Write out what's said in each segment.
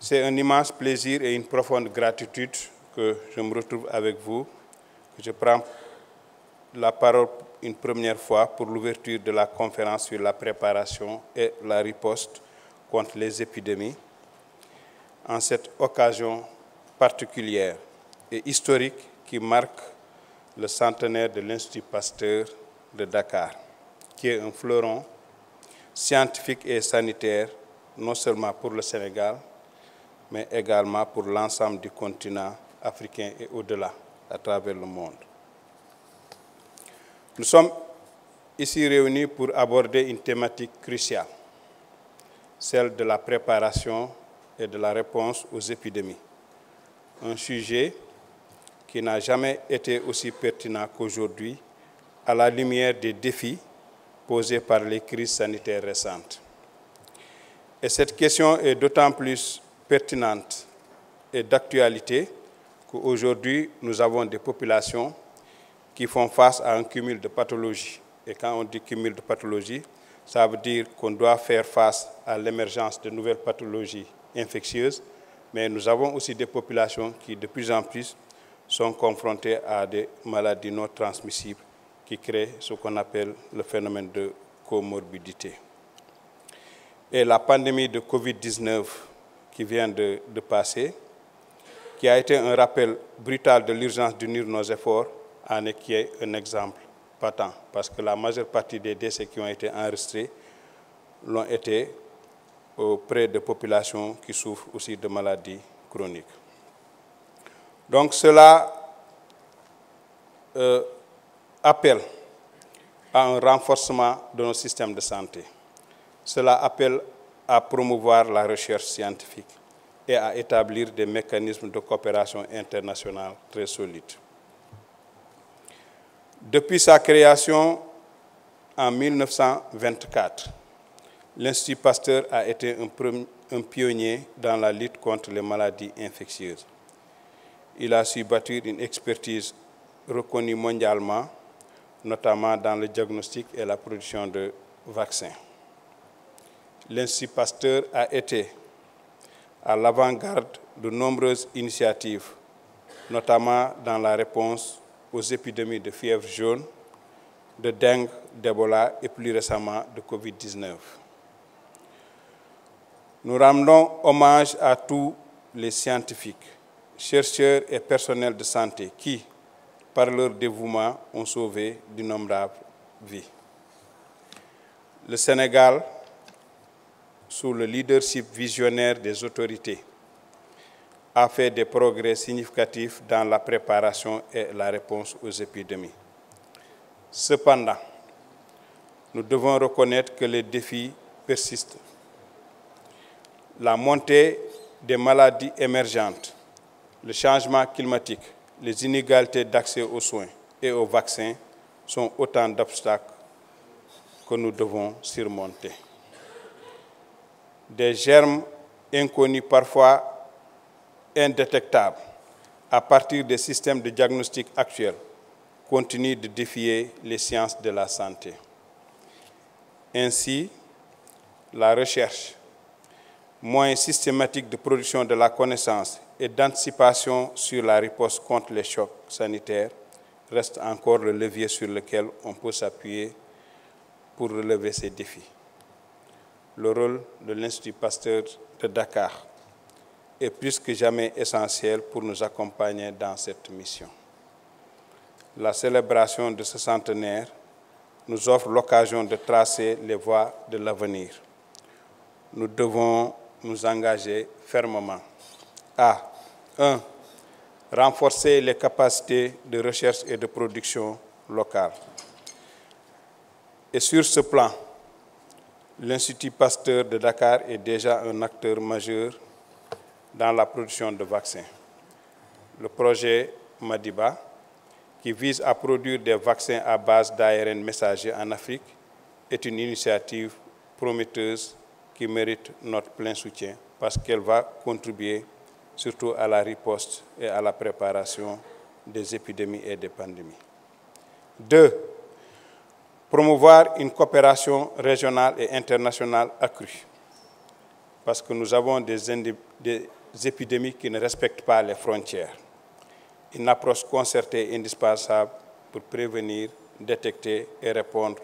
C'est un immense plaisir et une profonde gratitude que je me retrouve avec vous, que je prends la parole une première fois pour l'ouverture de la conférence sur la préparation et la riposte contre les épidémies. En cette occasion particulière et historique qui marque le centenaire de l'Institut Pasteur de Dakar, qui est un fleuron scientifique et sanitaire, non seulement pour le Sénégal, mais également pour l'ensemble du continent africain et au-delà, à travers le monde. Nous sommes ici réunis pour aborder une thématique cruciale, celle de la préparation et de la réponse aux épidémies. Un sujet qui n'a jamais été aussi pertinent qu'aujourd'hui à la lumière des défis posés par les crises sanitaires récentes. Et cette question est d'autant plus pertinente et d'actualité qu'aujourd'hui, nous avons des populations qui font face à un cumul de pathologies. Et quand on dit cumul de pathologies, ça veut dire qu'on doit faire face à l'émergence de nouvelles pathologies infectieuses, mais nous avons aussi des populations qui, de plus en plus, sont confrontées à des maladies non transmissibles qui créent ce qu'on appelle le phénomène de comorbidité. Et la pandémie de Covid-19 qui vient de passer, qui a été un rappel brutal de l'urgence d'unir nos efforts, en est qui est un exemple patent, parce que la majeure partie des décès qui ont été enregistrés l'ont été auprès de populations qui souffrent aussi de maladies chroniques. Donc cela appelle à un renforcement de nos systèmes de santé. Cela appelle à promouvoir la recherche scientifique et à établir des mécanismes de coopération internationale très solides. Depuis sa création en 1924, l'Institut Pasteur a été un pionnier dans la lutte contre les maladies infectieuses. Il a su bâtir une expertise reconnue mondialement, notamment dans le diagnostic et la production de vaccins. L'Institut Pasteur a été à l'avant-garde de nombreuses initiatives, notamment dans la réponse aux épidémies de fièvre jaune, de dengue, d'Ebola et plus récemment de Covid-19. Nous rendons hommage à tous les scientifiques, chercheurs et personnels de santé qui, par leur dévouement, ont sauvé d'innombrables vies. Le Sénégal, sous le leadership visionnaire des autorités, a fait des progrès significatifs dans la préparation et la réponse aux épidémies. Cependant, nous devons reconnaître que les défis persistent. La montée des maladies émergentes, le changement climatique, les inégalités d'accès aux soins et aux vaccins sont autant d'obstacles que nous devons surmonter. Des germes inconnus parfois indétectables à partir des systèmes de diagnostic actuels continuent de défier les sciences de la santé. Ainsi, la recherche, moyen systématique de production de la connaissance et d'anticipation sur la riposte contre les chocs sanitaires reste encore le levier sur lequel on peut s'appuyer pour relever ces défis. Le rôle de l'Institut Pasteur de Dakar est plus que jamais essentiel pour nous accompagner dans cette mission. La célébration de ce centenaire nous offre l'occasion de tracer les voies de l'avenir. Nous devons nous engager fermement à 1. Renforcer les capacités de recherche et de production locales. Et sur ce plan, l'Institut Pasteur de Dakar est déjà un acteur majeur dans la production de vaccins. Le projet Madiba, qui vise à produire des vaccins à base d'ARN messager en Afrique, est une initiative prometteuse qui mérite notre plein soutien parce qu'elle va contribuer surtout à la riposte et à la préparation des épidémies et des pandémies. 2. Promouvoir une coopération régionale et internationale accrue. parce que nous avons des épidémies qui ne respectent pas les frontières. Une approche concertée est indispensable pour prévenir, détecter et répondre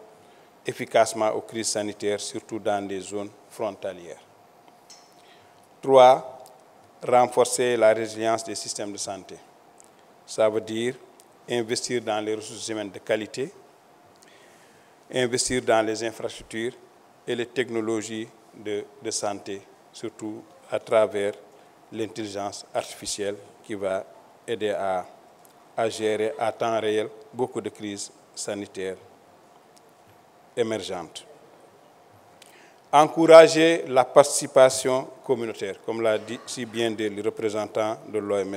efficacement aux crises sanitaires, surtout dans des zones frontalières. 3. Renforcer la résilience des systèmes de santé. Ça veut dire investir dans les ressources humaines de qualité, investir dans les infrastructures et les technologies de santé, surtout à travers l'intelligence artificielle qui va aider à gérer à temps réel beaucoup de crises sanitaires émergentes. Encourager la participation communautaire, comme l'a dit si bien dit le représentant de l'OMS,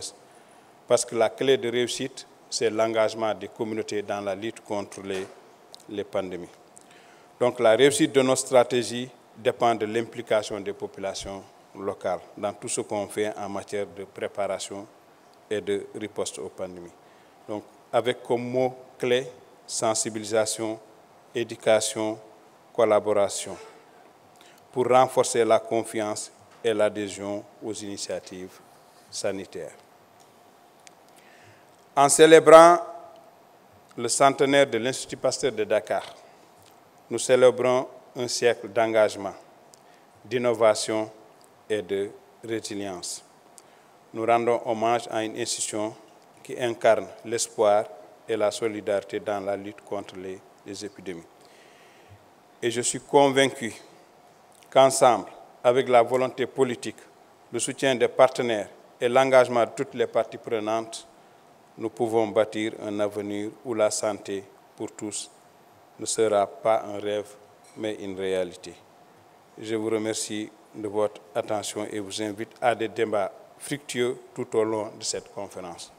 parce que la clé de réussite, c'est l'engagement des communautés dans la lutte contre les pandémies. Donc la réussite de nos stratégies dépend de l'implication des populations locales dans tout ce qu'on fait en matière de préparation et de riposte aux pandémies. Donc avec comme mot clé sensibilisation, éducation, collaboration, pour renforcer la confiance et l'adhésion aux initiatives sanitaires. En célébrant le centenaire de l'Institut Pasteur de Dakar, nous célébrons un siècle d'engagement, d'innovation et de résilience. Nous rendons hommage à une institution qui incarne l'espoir et la solidarité dans la lutte contre les épidémies. Et je suis convaincu qu'ensemble, avec la volonté politique, le soutien des partenaires et l'engagement de toutes les parties prenantes, nous pouvons bâtir un avenir où la santé pour tous ne sera pas un rêve, mais une réalité. Je vous remercie de votre attention et vous invite à des débats fructueux tout au long de cette conférence.